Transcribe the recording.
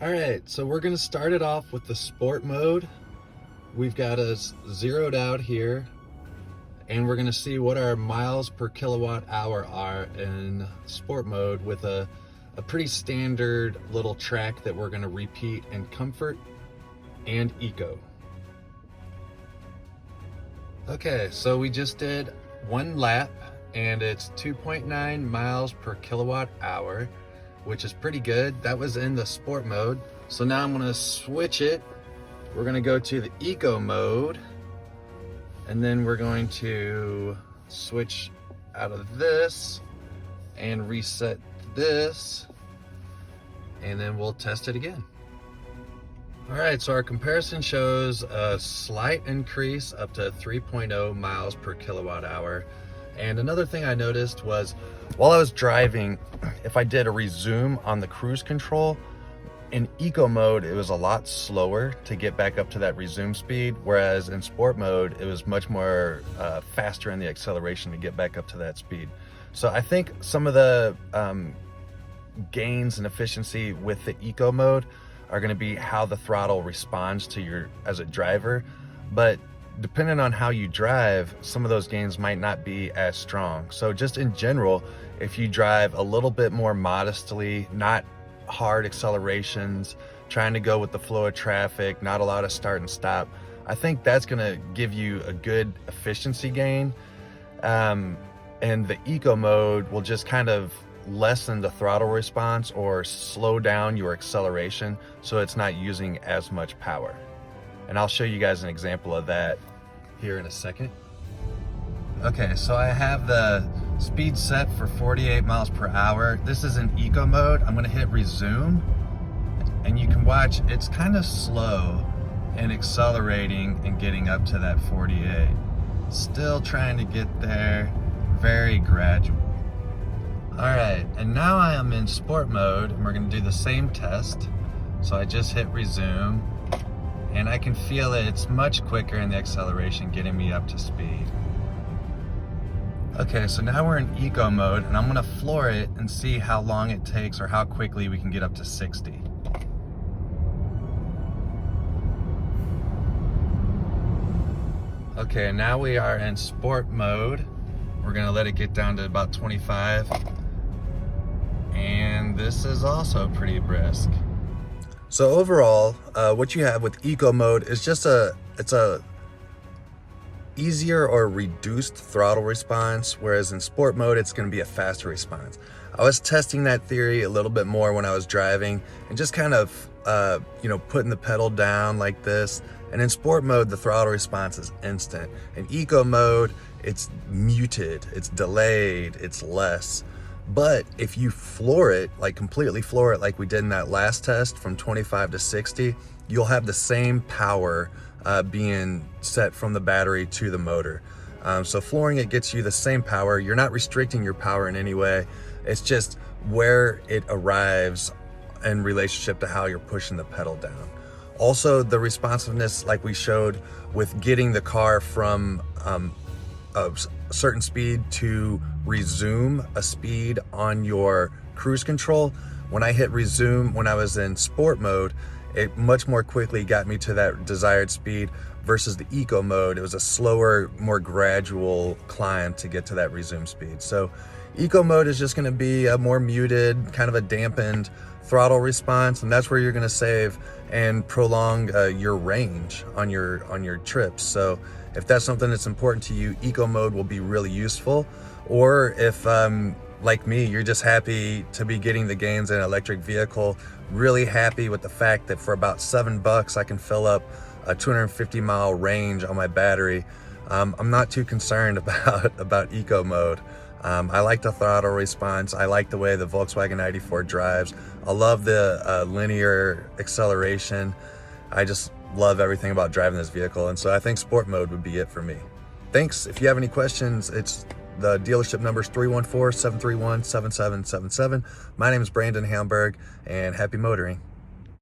All right, so we're gonna start it off with the sport mode. We've got us zeroed out here, and we're gonna see what our miles per kilowatt hour are in sport mode with a pretty standard little track that we're gonna repeat in comfort and eco. Okay, so we just did one lap and it's 2.9 miles per kilowatt hour, which is pretty good. That was in the sport mode. So now I'm gonna switch it. We're gonna go to the eco mode, and then we're going to switch out of this and reset this, and then we'll test it again. All right, so our comparison shows a slight increase up to 3.0 miles per kilowatt hour. And another thing I noticed was while I was driving, if I did a resume on the cruise control, in eco mode, it was a lot slower to get back up to that resume speed, whereas in sport mode, it was much more faster in the acceleration to get back up to that speed. So I think some of the gains and efficiency with the eco mode are gonna be how the throttle responds to you as a driver, but depending on how you drive, some of those gains might not be as strong. So just in general, if you drive a little bit more modestly, not hard accelerations, trying to go with the flow of traffic, not a lot of start and stop, I think that's gonna give you a good efficiency gain. And the eco mode will just kind of lessen the throttle response or slow down your acceleration so it's not using as much power. And I'll show you guys an example of that here in a second. Okay, so I have the speed set for 48 miles per hour. This is in eco mode. I'm gonna hit resume, and you can watch it's kind of slow and accelerating and getting up to that 48. Still trying to get there, very gradual. All right, and now I am in sport mode, and we're gonna do the same test. So I just hit resume, and I can feel it. It's much quicker in the acceleration, getting me up to speed. Okay, so now we're in eco mode, and I'm gonna floor it and see how long it takes or how quickly we can get up to 60. Okay, now we are in sport mode. We're gonna let it get down to about 25. And this is also pretty brisk. So overall, what you have with eco mode is just it's a easier or reduced throttle response, whereas in sport mode, it's gonna be a faster response. I was testing that theory a little bit more when I was driving and just kind of, putting the pedal down like this. And in sport mode, the throttle response is instant. In eco mode, it's muted, it's delayed, it's less. But if you floor it, like completely floor it like we did in that last test from 25 to 60, you'll have the same power being set from the battery to the motor. So flooring it gets you the same power. You're not restricting your power in any way. It's just where it arrives in relationship to how you're pushing the pedal down. Also, the responsiveness, like we showed with getting the car from a certain speed to resume a speed on your cruise control. When I hit resume, when I was in sport mode, it much more quickly got me to that desired speed versus the eco mode. It was a slower, more gradual climb to get to that resume speed. So eco mode is just gonna be a more muted, kind of a dampened throttle response, and that's where you're gonna save and prolong your range on your trips. So if that's something that's important to you, eco mode will be really useful. Or if, like me, you're just happy to be getting the gains in an electric vehicle, really happy with the fact that for about $7, I can fill up a 250 mile range on my battery. I'm not too concerned about eco mode. I like the throttle response. I like the way the Volkswagen ID.4 drives. I love the linear acceleration. I just love everything about driving this vehicle. And so I think sport mode would be it for me. Thanks. If you have any questions, the dealership number is 314-731-7777. My name is Brandon Hamberg, and happy motoring.